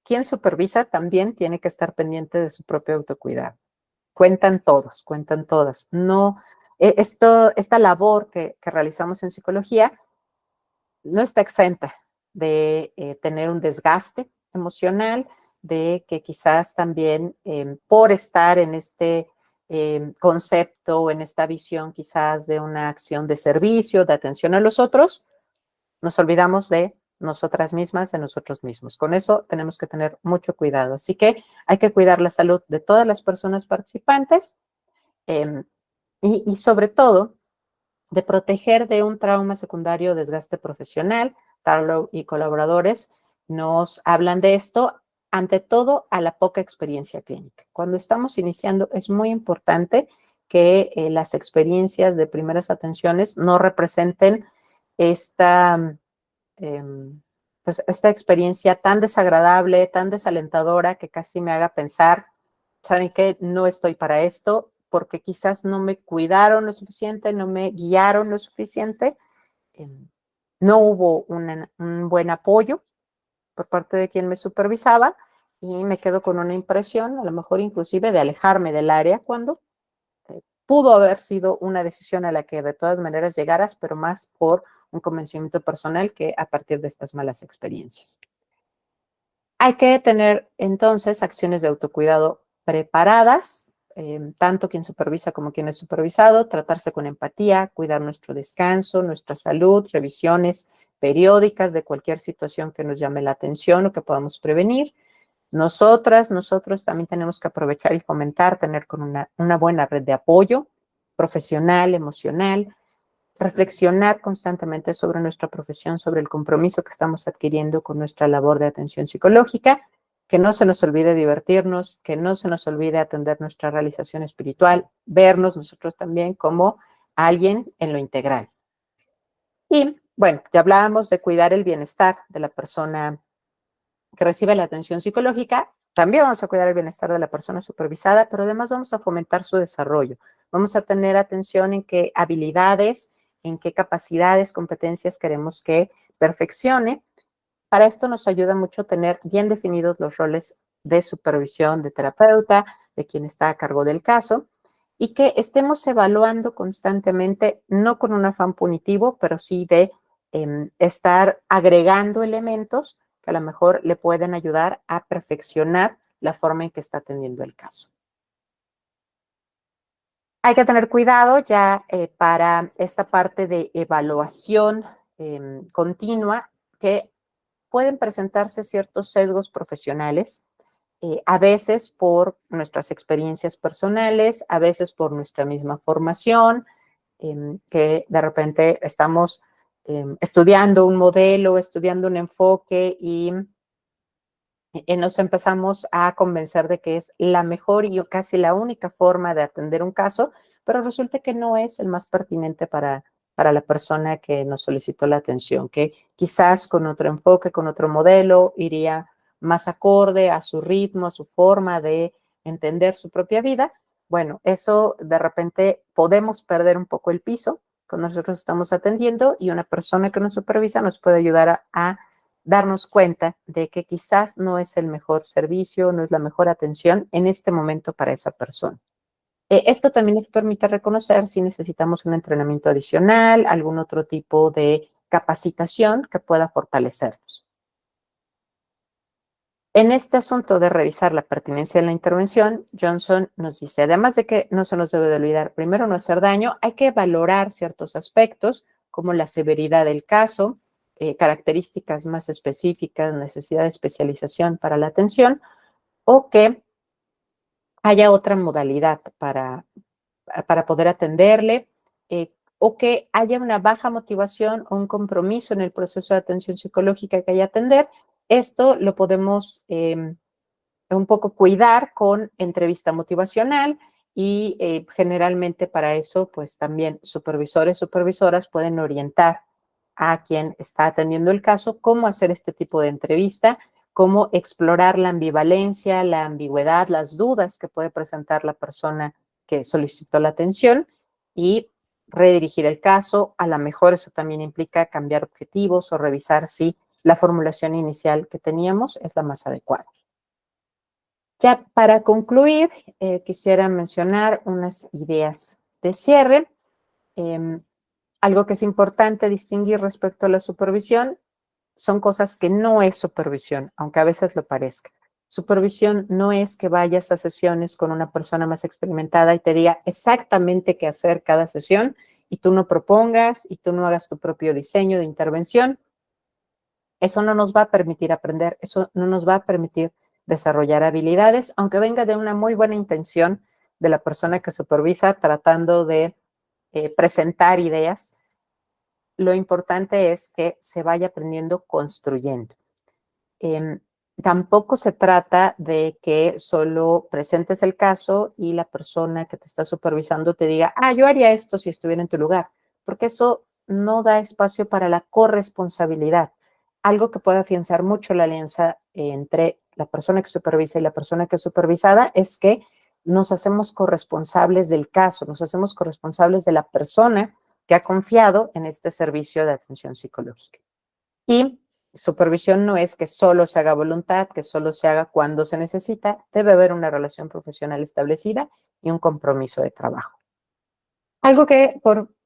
quien supervisa también tiene que estar pendiente de su propio autocuidado. Cuentan todos, cuentan todas. No, esta labor que realizamos en psicología no está exenta de tener un desgaste emocional, de que quizás también por estar en este concepto o en esta visión quizás de una acción de servicio, de atención a los otros, nos olvidamos de nosotras mismas, de nosotros mismos. Con eso tenemos que tener mucho cuidado. Así que hay que cuidar la salud de todas las personas participantes. y sobre todo de proteger de un trauma secundario o desgaste profesional. Tarlow y colaboradores nos hablan de esto, ante todo a la poca experiencia clínica. Cuando estamos iniciando es muy importante que las experiencias de primeras atenciones no representen esta, eh, pues esta experiencia tan desagradable, tan desalentadora, que casi me haga pensar, ¿saben qué? No estoy para esto, porque quizás no me cuidaron lo suficiente, no me guiaron lo suficiente, eh, no hubo un buen apoyo por parte de quien me supervisaba y me quedo con una impresión, a lo mejor inclusive de alejarme del área cuando pudo haber sido una decisión a la que de todas maneras llegaras, pero más por un convencimiento personal que a partir de estas malas experiencias. Hay que tener entonces acciones de autocuidado preparadas, tanto quien supervisa como quien es supervisado, tratarse con empatía, cuidar nuestro descanso, nuestra salud, revisiones periódicas de cualquier situación que nos llame la atención o que podamos prevenir. Nosotros también tenemos que aprovechar y fomentar, tener con una buena red de apoyo profesional, emocional, reflexionar constantemente sobre nuestra profesión, sobre el compromiso que estamos adquiriendo con nuestra labor de atención psicológica, que no se nos olvide divertirnos, que no se nos olvide atender nuestra realización espiritual, vernos nosotros también como alguien en lo integral. Y bueno, ya hablábamos de cuidar el bienestar de la persona que recibe la atención psicológica, también vamos a cuidar el bienestar de la persona supervisada, pero además vamos a fomentar su desarrollo. Vamos a tener atención en qué habilidades, en qué capacidades, competencias queremos que perfeccione. Para esto nos ayuda mucho tener bien definidos los roles de supervisión, de terapeuta, de quien está a cargo del caso, y que estemos evaluando constantemente, no con un afán punitivo, pero sí de estar agregando elementos que a lo mejor le pueden ayudar a perfeccionar la forma en que está atendiendo el caso. Hay que tener cuidado ya para esta parte de evaluación continua, que pueden presentarse ciertos sesgos profesionales, a veces por nuestras experiencias personales, a veces por nuestra misma formación, que de repente estamos estudiando un modelo, estudiando un enfoque y nos empezamos a convencer de que es la mejor y casi la única forma de atender un caso, pero resulta que no es el más pertinente para la persona que nos solicitó la atención, que quizás con otro enfoque, con otro modelo, iría más acorde a su ritmo, a su forma de entender su propia vida. Bueno, eso de repente podemos perder un poco el piso cuando nosotros estamos atendiendo, y una persona que nos supervisa nos puede ayudar a darnos cuenta de que quizás no es el mejor servicio, no es la mejor atención en este momento para esa persona. Esto también nos permite reconocer si necesitamos un entrenamiento adicional, algún otro tipo de capacitación que pueda fortalecernos. En este asunto de revisar la pertinencia de la intervención, Johnson nos dice, además de que no se nos debe de olvidar, primero, no hacer daño, hay que valorar ciertos aspectos como la severidad del caso, características más específicas, necesidad de especialización para la atención, o que haya otra modalidad para poder atenderle, o que haya una baja motivación o un compromiso en el proceso de atención psicológica que haya que atender. Esto lo podemos un poco cuidar con entrevista motivacional, y generalmente para eso, pues también supervisores, supervisoras pueden orientar a quien está atendiendo el caso cómo hacer este tipo de entrevista, cómo explorar la ambivalencia, la ambigüedad, las dudas que puede presentar la persona que solicitó la atención, y redirigir el caso. A lo mejor eso también implica cambiar objetivos o revisar si la formulación inicial que teníamos es la más adecuada. Ya para concluir, quisiera mencionar unas ideas de cierre. Algo que es importante distinguir respecto a la supervisión son cosas que no es supervisión, aunque a veces lo parezca. Supervisión no es que vayas a sesiones con una persona más experimentada y te diga exactamente qué hacer cada sesión, y tú no propongas y tú no hagas tu propio diseño de intervención. Eso no nos va a permitir aprender, eso no nos va a permitir desarrollar habilidades, aunque venga de una muy buena intención de la persona que supervisa tratando de presentar ideas. Lo importante es que se vaya aprendiendo construyendo. Eh, Tampoco se trata de que solo presentes el caso y la persona que te está supervisando te diga, yo haría esto si estuviera en tu lugar, porque eso no da espacio para la corresponsabilidad. Algo que puede afianzar mucho la alianza entre la persona que supervisa y la persona que es supervisada es que nos hacemos corresponsables del caso, nos hacemos corresponsables de la persona que ha confiado en este servicio de atención psicológica. Y supervisión no es que solo se haga voluntad, que solo se haga cuando se necesita, debe haber una relación profesional establecida y un compromiso de trabajo. Algo que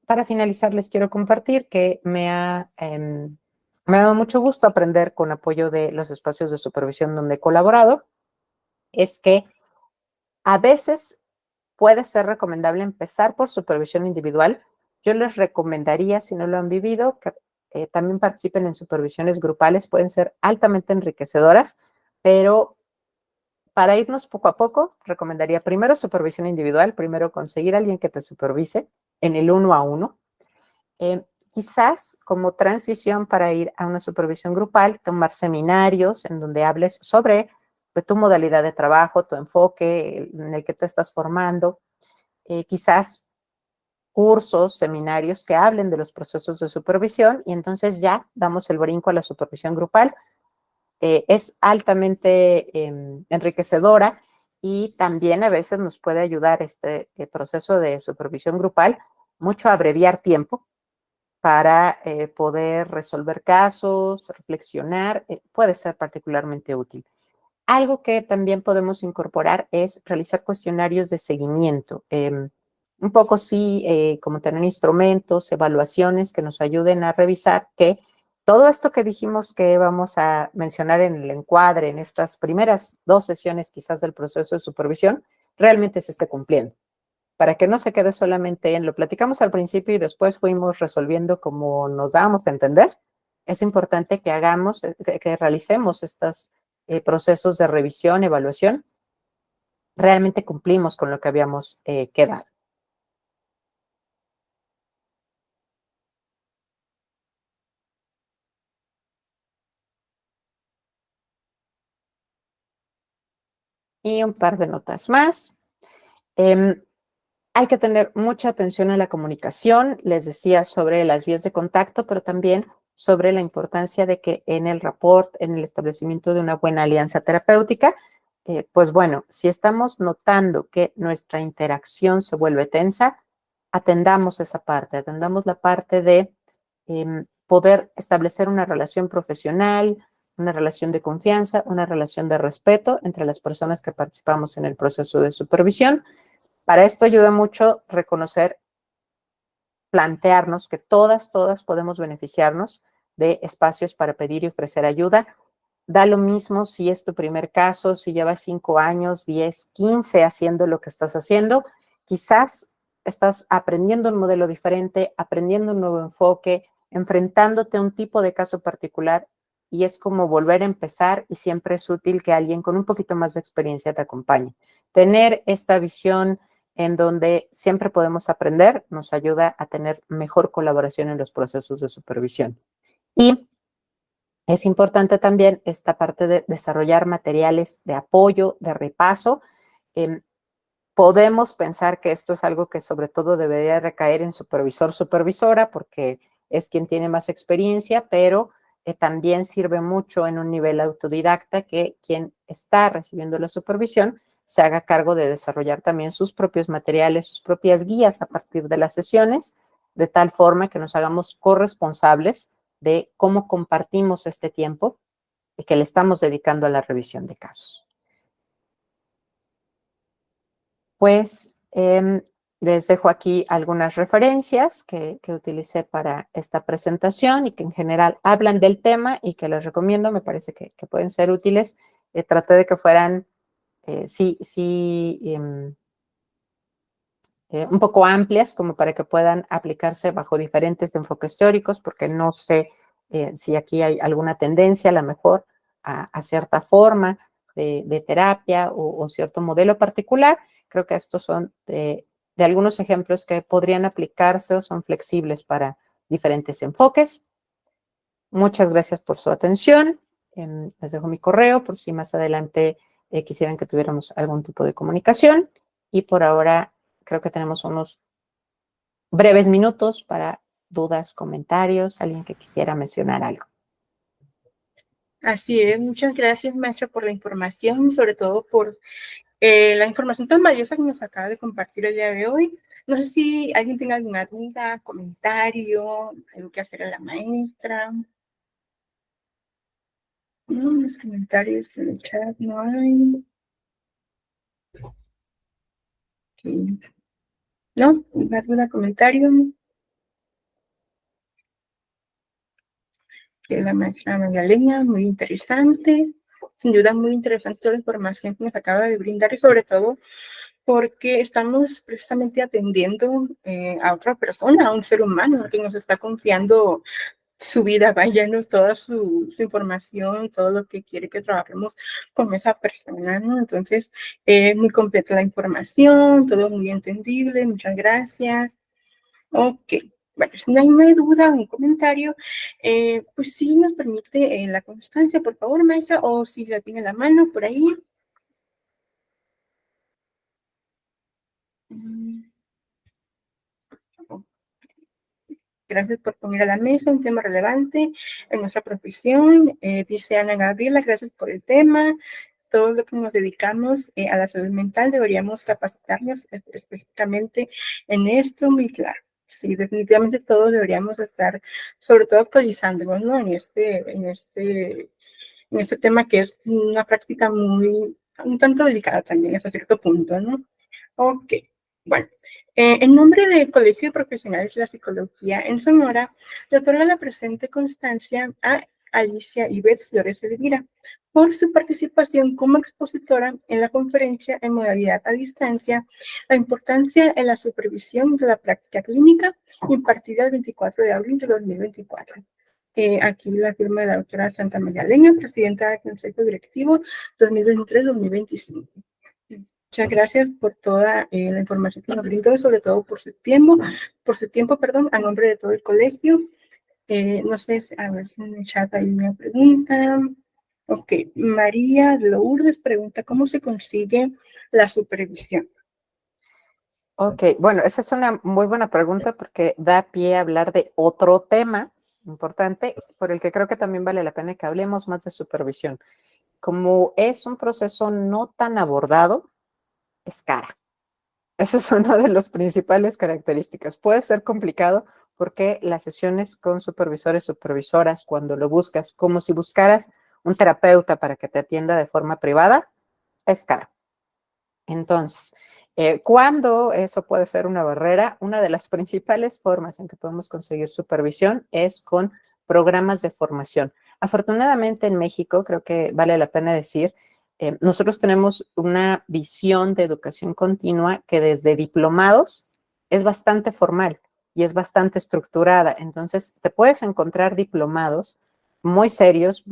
para finalizar les quiero compartir que me ha dado mucho gusto aprender con apoyo de los espacios de supervisión donde he colaborado, es que a veces puede ser recomendable empezar por supervisión individual. Yo les recomendaría, si no lo han vivido, que también participen en supervisiones grupales, pueden ser altamente enriquecedoras, pero para irnos poco a poco, recomendaría primero supervisión individual, primero conseguir a alguien que te supervise en el 1-a-1. Quizás como transición para ir a una supervisión grupal, tomar seminarios en donde hables sobre tu modalidad de trabajo, tu enfoque en el que te estás formando, quizás cursos, seminarios que hablen de los procesos de supervisión y entonces ya damos el brinco a la supervisión grupal. Es altamente enriquecedora y también a veces nos puede ayudar este proceso de supervisión grupal mucho a abreviar tiempo para poder resolver casos, reflexionar, puede ser particularmente útil. Algo que también podemos incorporar es realizar cuestionarios de seguimiento. Un poco sí, como tener instrumentos, evaluaciones que nos ayuden a revisar que todo esto que dijimos que vamos a mencionar en el encuadre, en estas primeras 2 sesiones quizás del proceso de supervisión, realmente se esté cumpliendo. Para que no se quede solamente en lo platicamos al principio y después fuimos resolviendo como nos dábamos a entender, es importante que hagamos, que realicemos estos procesos de revisión, evaluación, realmente cumplimos con lo que habíamos quedado. Y un par de notas más. Hay que tener mucha atención a la comunicación, les decía sobre las vías de contacto, pero también sobre la importancia de que en el rapport, en el establecimiento de una buena alianza terapéutica, pues bueno, si estamos notando que nuestra interacción se vuelve tensa, atendamos esa parte, atendamos la parte de poder establecer una relación profesional, una relación de confianza, una relación de respeto entre las personas que participamos en el proceso de supervisión. Para esto ayuda mucho reconocer, plantearnos que todas podemos beneficiarnos de espacios para pedir y ofrecer ayuda. Da lo mismo si es tu primer caso, si llevas 5 años, 10, 15 haciendo lo que estás haciendo. Quizás estás aprendiendo un modelo diferente, aprendiendo un nuevo enfoque, enfrentándote a un tipo de caso particular y es como volver a empezar y siempre es útil que alguien con un poquito más de experiencia te acompañe. Tener esta visión en donde siempre podemos aprender nos ayuda a tener mejor colaboración en los procesos de supervisión. Y es importante también esta parte de desarrollar materiales de apoyo, de repaso. Podemos pensar que esto es algo que sobre todo debería recaer en supervisor, supervisora, porque es quien tiene más experiencia, pero también sirve mucho en un nivel autodidacta que quien está recibiendo la supervisión se haga cargo de desarrollar también sus propios materiales, sus propias guías a partir de las sesiones, de tal forma que nos hagamos corresponsables de cómo compartimos este tiempo que le estamos dedicando a la revisión de casos. Pues les dejo aquí algunas referencias que utilicé para esta presentación y que en general hablan del tema y que les recomiendo, me parece que pueden ser útiles. Traté de que fueran, un poco amplias como para que puedan aplicarse bajo diferentes enfoques teóricos, porque no sé si aquí hay alguna tendencia a lo mejor a cierta forma de terapia o cierto modelo particular. Creo que estos son de algunos ejemplos que podrían aplicarse o son flexibles para diferentes enfoques. Muchas gracias por su atención. Les dejo mi correo por si más adelante quisieran que tuviéramos algún tipo de comunicación. Y por ahora creo que tenemos unos breves minutos para dudas, comentarios, alguien que quisiera mencionar algo. Así es, muchas gracias, maestra, por la información, sobre todo por la información tan valiosa que nos acaba de compartir el día de hoy. No sé si alguien tenga alguna duda, comentario, algo que hacer a la maestra. No, los comentarios en el chat no hay. Okay. ¿No? ¿Más duda, comentario? Que la maestra Magdalena, muy interesante. Sin duda, muy interesante toda la información que nos acaba de brindar y sobre todo porque estamos precisamente atendiendo a otra persona, a un ser humano que nos está confiando su vida, vaya, ¿no? Toda su información, todo lo que quiere que trabajemos con esa persona, ¿no? Entonces, muy completa la información, todo muy entendible, muchas gracias. Ok, bueno, si no hay más duda o un comentario, pues sí nos permite la constancia, por favor, maestra, o si la tiene a la mano por ahí. Gracias por poner a la mesa un tema relevante en nuestra profesión. Dice Ana Gabriela, gracias por el tema. Todos los que nos dedicamos a la salud mental deberíamos capacitarnos específicamente en esto, muy claro. Sí, definitivamente todos deberíamos estar, sobre todo actualizándonos, ¿no? En este tema que es una práctica muy, un tanto delicada también hasta cierto punto, ¿no? Ok, bueno. En nombre del Colegio de Profesionales de la Psicología en Sonora, le otorga la presente constancia a Alicia Ivette Flores Elvira por su participación como expositora en la conferencia en modalidad a distancia, la importancia en la supervisión de la práctica clínica, impartida el 24 de abril de 2024. Aquí la firma de la doctora Santa María Leña, presidenta del Consejo Directivo 2023-2025. Muchas gracias por toda la información que nos brindó, sobre todo por su tiempo, perdón, a nombre de todo el colegio. No sé, a ver si en el chat hay una pregunta. Ok, María Lourdes pregunta, ¿cómo se consigue la supervisión? Ok, bueno, esa es una muy buena pregunta porque da pie a hablar de otro tema importante por el que creo que también vale la pena que hablemos más de supervisión. Como es un proceso no tan abordado, es cara. Esa es una de las principales características. Puede ser complicado porque las sesiones con supervisores, supervisoras, cuando lo buscas, como si buscaras un terapeuta para que te atienda de forma privada, es caro. Entonces, ¿cuándo eso puede ser una barrera? Una de las principales formas en que podemos conseguir supervisión es con programas de formación. Afortunadamente en México, creo que vale la pena decir, nosotros tenemos una visión de educación continua que desde diplomados es bastante formal y es bastante estructurada. Entonces, te puedes encontrar diplomados muy serios,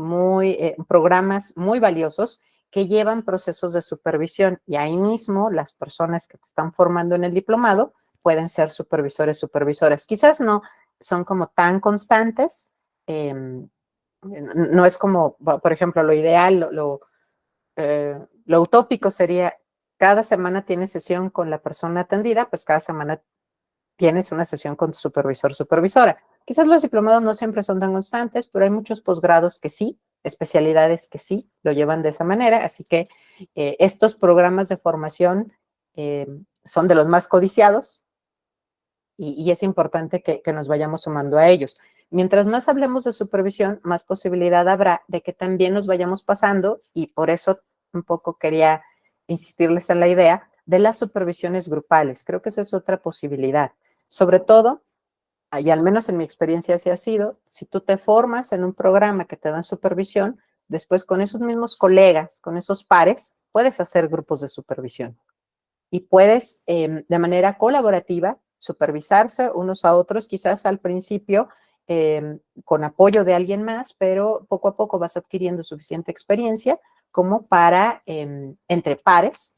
programas muy valiosos que llevan procesos de supervisión y ahí mismo las personas que te están formando en el diplomado pueden ser supervisores, supervisoras. Quizás no son como tan constantes, no es como, por ejemplo, lo ideal, lo utópico sería cada semana tienes sesión con la persona atendida, pues cada semana tienes una sesión con tu supervisor, supervisora. Quizás los diplomados no siempre son tan constantes, pero hay muchos posgrados que sí, especialidades que sí lo llevan de esa manera, así que estos programas de formación son de los más codiciados y es importante que nos vayamos sumando a ellos. Mientras más hablemos de supervisión, más posibilidad habrá de que también nos vayamos pasando y por eso un poco quería insistirles en la idea de las supervisiones grupales. Creo que esa es otra posibilidad. Sobre todo, y al menos en mi experiencia así ha sido, si tú te formas en un programa que te dan supervisión, después con esos mismos colegas, con esos pares, puedes hacer grupos de supervisión y puedes de manera colaborativa supervisarse unos a otros, quizás al principio con apoyo de alguien más, pero poco a poco vas adquiriendo suficiente experiencia como para, entre pares,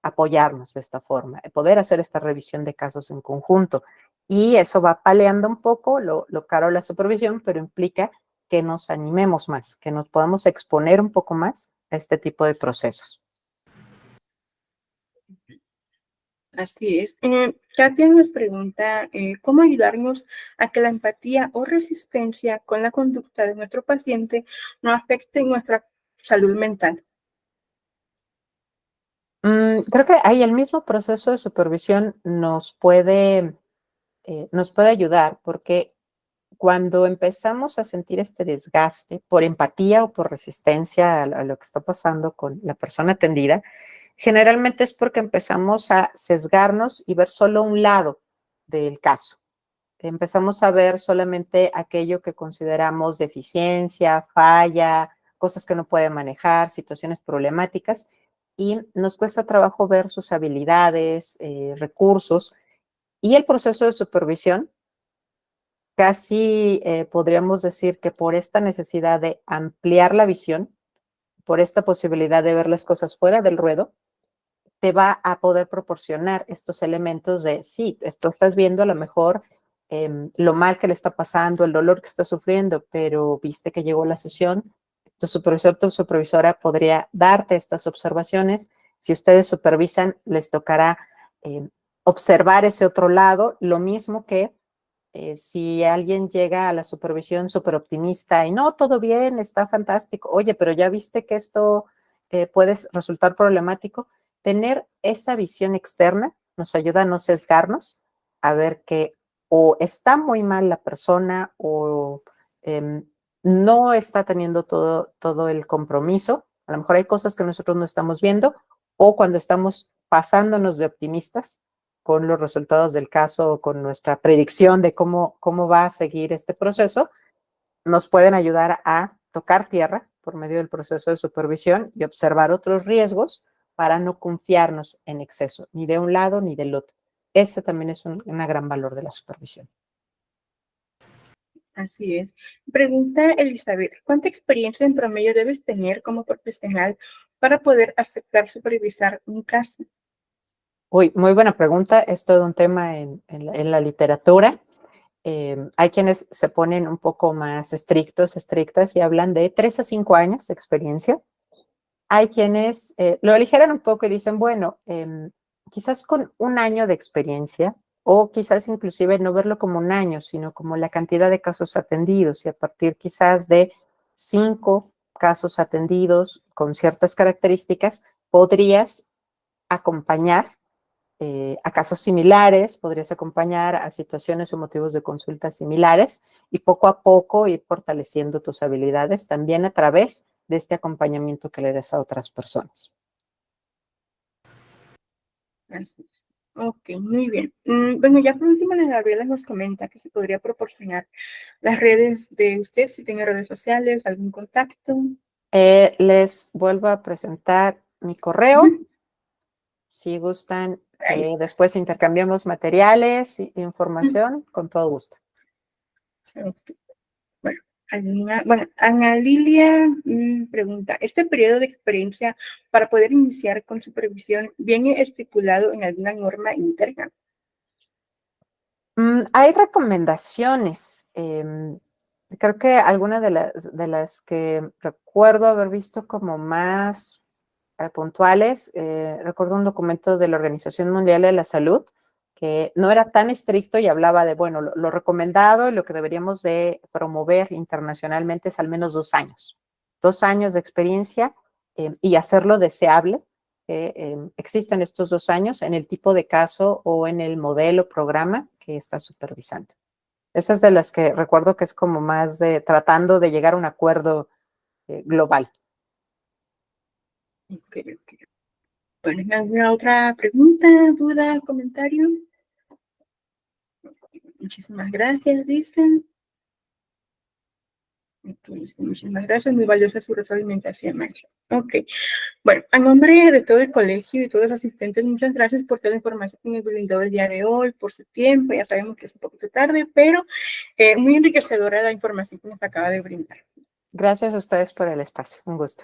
apoyarnos de esta forma, poder hacer esta revisión de casos en conjunto. Y eso va paliando un poco lo caro de la supervisión, pero implica que nos animemos más, que nos podamos exponer un poco más a este tipo de procesos. Así es. Katia nos pregunta cómo ayudarnos a que la empatía o resistencia con la conducta de nuestro paciente no afecte nuestra salud mental. Creo que ahí el mismo proceso de supervisión nos puede ayudar, porque cuando empezamos a sentir este desgaste por empatía o por resistencia a lo que está pasando con la persona atendida, generalmente es porque empezamos a sesgarnos y ver solo un lado del caso. Empezamos a ver solamente aquello que consideramos deficiencia, falla, cosas que no puede manejar, situaciones problemáticas, y nos cuesta trabajo ver sus habilidades, recursos, y el proceso de supervisión casi podríamos decir que por esta necesidad de ampliar la visión, por esta posibilidad de ver las cosas fuera del ruedo, te va a poder proporcionar estos elementos de, sí, esto estás viendo a lo mejor lo mal que le está pasando, el dolor que está sufriendo, pero viste que llegó la sesión, tu supervisor, tu supervisora podría darte estas observaciones. Si ustedes supervisan, les tocará eh, observar ese otro lado, lo mismo que si alguien llega a la supervisión súper optimista y no, todo bien, está fantástico, oye, pero ya viste que esto puede resultar problemático, tener esa visión externa nos ayuda a no sesgarnos, a ver que o está muy mal la persona o eh, no está teniendo todo el compromiso. A lo mejor hay cosas que nosotros no estamos viendo o cuando estamos pasándonos de optimistas con los resultados del caso, con nuestra predicción de cómo va a seguir este proceso, nos pueden ayudar a tocar tierra por medio del proceso de supervisión y observar otros riesgos para no confiarnos en exceso, ni de un lado ni del otro. Ese también es un gran valor de la supervisión. Así es. Pregunta Elizabeth, ¿cuánta experiencia en promedio debes tener como profesional para poder aceptar supervisar un caso? Uy, muy buena pregunta. Es todo un tema en la literatura. Hay quienes se ponen un poco más estrictos, estrictas y hablan de 3 a 5 años de experiencia. Hay quienes lo aligeran un poco y dicen, bueno, quizás con un año de experiencia o quizás inclusive no verlo como un año, sino como la cantidad de casos atendidos y a partir quizás de 5 casos atendidos con ciertas características, podrías acompañar a casos similares, podrías acompañar a situaciones o motivos de consulta similares y poco a poco ir fortaleciendo tus habilidades también a través de este acompañamiento que le des a otras personas. Así es. Ok, muy bien. Bueno, ya por último, la Gabriela nos comenta que se podría proporcionar las redes de usted, si tiene redes sociales, algún contacto. Les vuelvo a presentar mi correo. Si gustan que después intercambiemos materiales e información, con todo gusto. Okay. Bueno, Ana Lilia pregunta, ¿este periodo de experiencia para poder iniciar con supervisión viene estipulado en alguna norma interna? Hay recomendaciones. Creo que algunas de las que recuerdo haber visto como más puntuales, recuerdo un documento de la Organización Mundial de la Salud que no era tan estricto y hablaba de, bueno, lo recomendado y lo que deberíamos de promover internacionalmente es al menos 2 años. 2 años de experiencia y hacerlo deseable que existen estos 2 años en el tipo de caso o en el modelo, programa que está supervisando. Esas de las que recuerdo que es como más de tratando de llegar a un acuerdo global. Okay. Bueno, ¿alguna otra pregunta, duda, comentario? Muchísimas gracias, dicen. Entonces, muchísimas gracias, muy valiosa su retroalimentación, maestra. Ok, bueno, a nombre de todo el colegio y de todos los asistentes, muchas gracias por toda la información que nos brindó el día de hoy, por su tiempo, ya sabemos que es un poquito tarde, pero muy enriquecedora la información que nos acaba de brindar. Gracias a ustedes por el espacio, un gusto.